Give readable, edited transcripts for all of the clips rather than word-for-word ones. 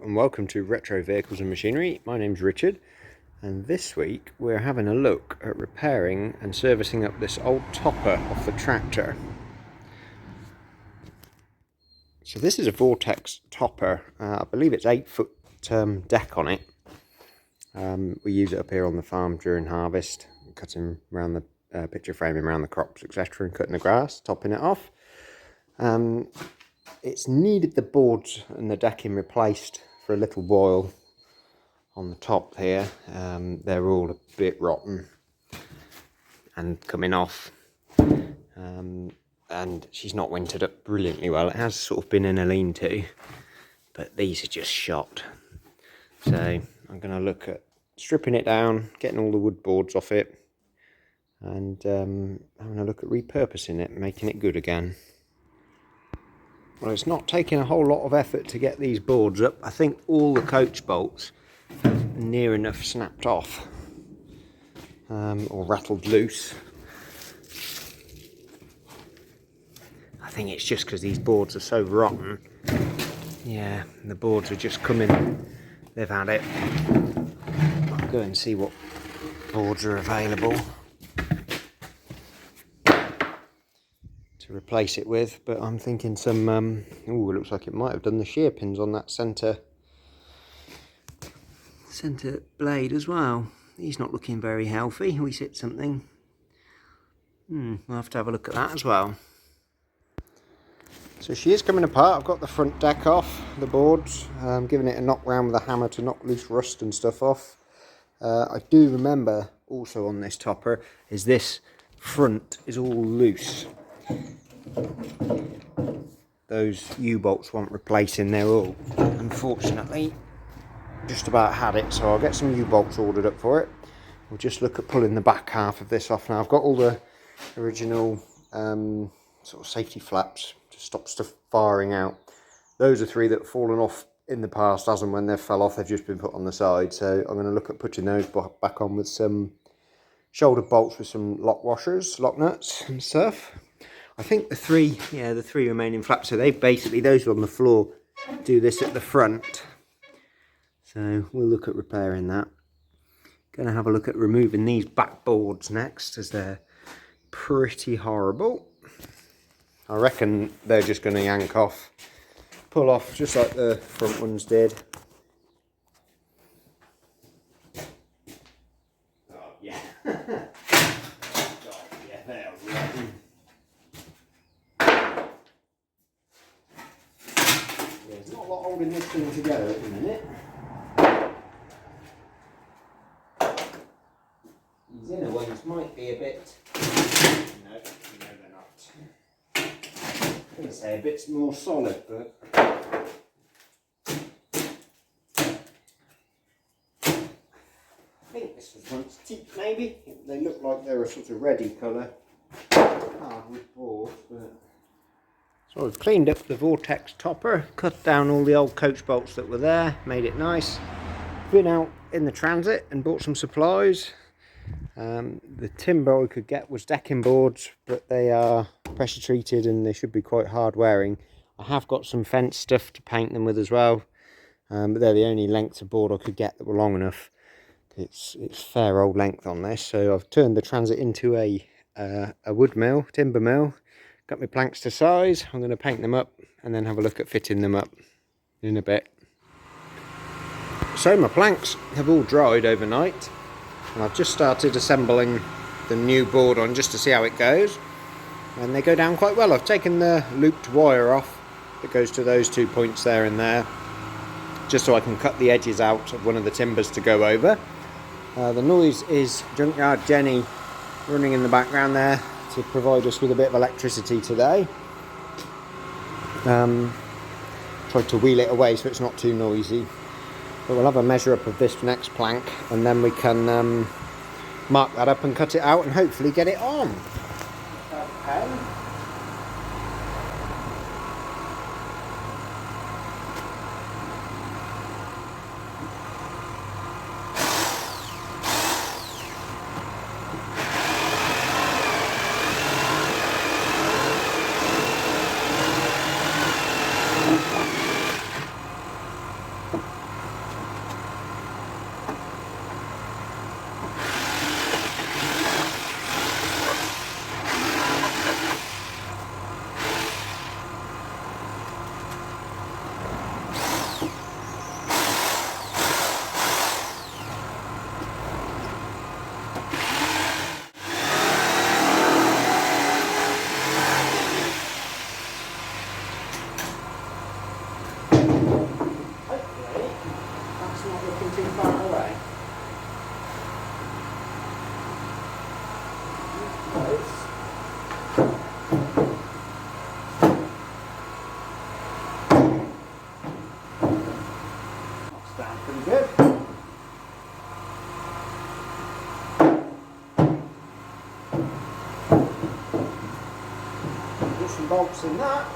and welcome to Retro Vehicles and Machinery. My name's Richard, and this week we're having a look at repairing and servicing up this old topper off the tractor. So this is a Vortex topper. I believe it's 8-foot deck on it. We use it up here on the farm during harvest, cutting around the picture framing around the crops, etc., and cutting the grass, topping it off. It's needed the boards and the decking replaced for a little while on the top here. They're all a bit rotten and coming off. And she's not wintered up brilliantly well. It has sort of been in a lean-to, but these are just shot. So I'm going to look at stripping it down, getting all the wood boards off it, and having a look at repurposing it, making it good again. Well, it's not taking a whole lot of effort to get these boards up. I think all the coach bolts have near enough snapped off or rattled loose. I think it's just because these boards are so rotten. Yeah, the boards are just coming. They've had it. I'll go and see what boards are available to replace it with, but I'm thinking some it looks like it might have done the shear pins on that centre blade as well. He's not looking very healthy. We hit something. We'll have to have a look at that as well. So she is coming apart. I've got the front deck off, the boards, giving it a knock round with a hammer to knock loose rust and stuff off. I do remember also on this topper is this front is all loose. Those U-bolts want replacing. They're all, unfortunately, just about had it, so I'll get some U-bolts ordered up for it. We'll just look at pulling the back half of this off now. I've got all the original sort of safety flaps to stop stuff firing out. Those are 3 that have fallen off in the past. As and when they fell off, they've just been put on the side, so I'm going to look at putting those back on with some shoulder bolts with some lock washers, lock nuts and stuff. I think the three remaining flaps, so they basically, those are on the floor, do this at the front. So we'll look at repairing that. Going to have a look at removing these back boards next, as they're pretty horrible. I reckon they're just going to yank off, pull off, just like the front ones did. Oh yeah. They're rotten. There's not a lot holding this thing together at the minute. These inner ones might be a bit... No, they're not. I'm going to say a bit more solid, but... I think this was once teak, maybe. They look like they're a sort of reddy colour. Hardwood board, but... So I've cleaned up the Vortex topper, cut down all the old coach bolts that were there, made it nice. Been out in the transit and bought some supplies. The timber I could get was decking boards, but they are pressure treated and they should be quite hard wearing. I have got some fence stuff to paint them with as well, but they're the only lengths of board I could get that were long enough. It's fair old length on this, so I've turned the transit into a wood mill, timber mill. Got my planks to size. I'm going to paint them up and then have a look at fitting them up in a bit. So my planks have all dried overnight, and I've just started assembling the new board on just to see how it goes, and they go down quite well. I've taken the looped wire off that goes to those 2 points there and there, just so I can cut the edges out of one of the timbers to go over. The noise is Junkyard Jenny running in the background there to provide us with a bit of electricity today. Tried to wheel it away so it's not too noisy. But we'll have a measure up of this next plank, and then we can mark that up and cut it out and hopefully get it on. Okay. Put some bolts in that.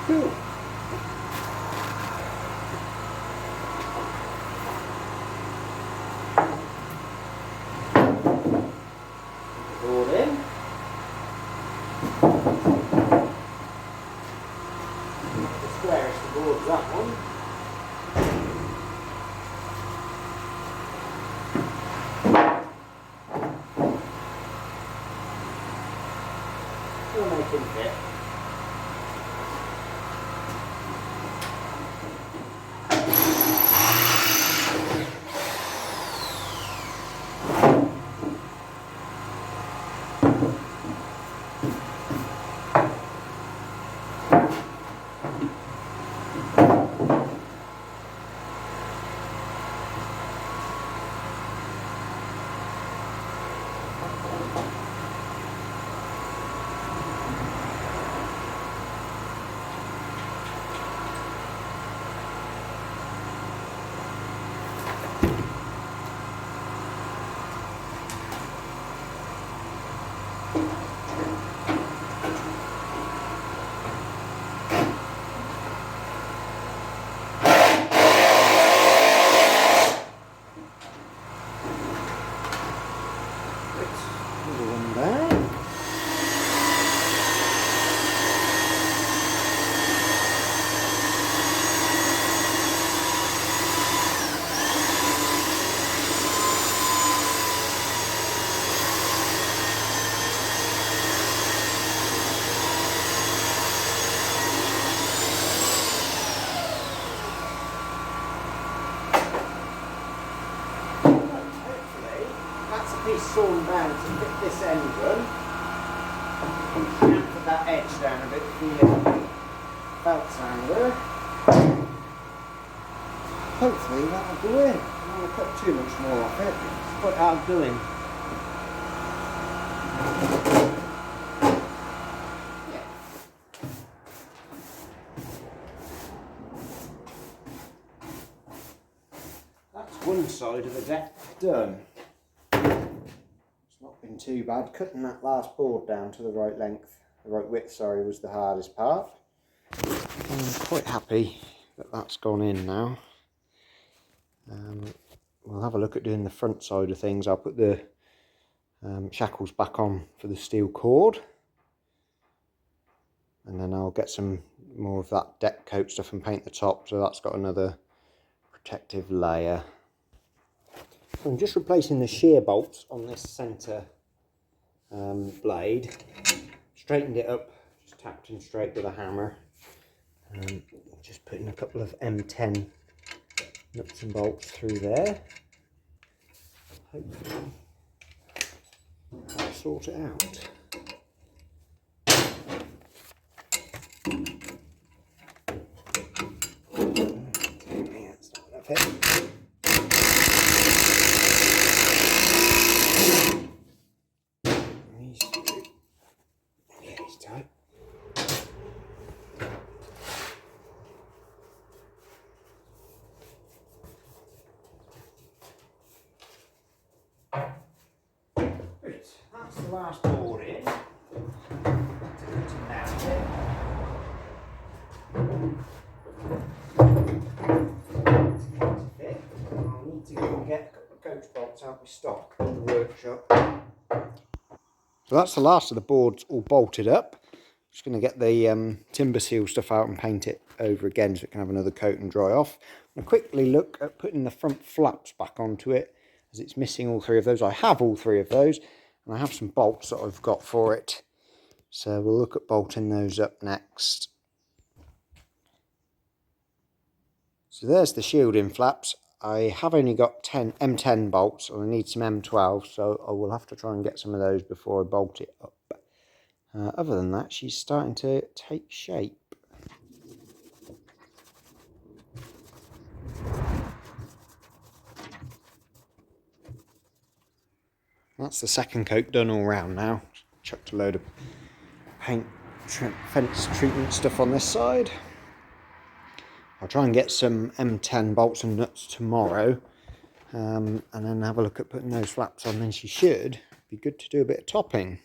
Cool. Board in. The squarest the board's that one. We'll make him fit. Sawn down to fit this engine and put that edge down a bit for the belt sander. Hopefully that'll go in. I don't want to cut too much more off it. That's what I'm doing. Yeah. That's one side of the deck done. Been too bad. Cutting that last board down to the right length, the right width, sorry, was the hardest part. I'm quite happy that that's gone in now. We'll have a look at doing the front side of things. I'll put the shackles back on for the steel cord, and then I'll get some more of that deck coat stuff and paint the top, so that's got another protective layer. So I'm just replacing the shear bolts on this centre blade. Straightened it up, just tapped them straight with a hammer. Just putting a couple of M10 nuts and bolts through there. Hopefully that'll sort it out. That's not enough here. That's the last board in. I'll need to go and get a couple of coach bolts out of my stock in the workshop. So that's the last of the boards all bolted up. Just going to get the timber seal stuff out and paint it over again so it can have another coat and dry off. I'm going to quickly look at putting the front flaps back onto it, as it's missing all three of those. I have all three of those, and I have some bolts that I've got for it. So we'll look at bolting those up next. So there's the shielding flaps. I have only got M10 bolts, and I need some M12, so I will have to try and get some of those before I bolt it up. Other than that, she's starting to take shape. That's the second coat done all round now. Chucked a load of paint, fence treatment stuff on this side. I'll try and get some M10 bolts and nuts tomorrow, and then have a look at putting those flaps on. Then she should be good to do a bit of topping.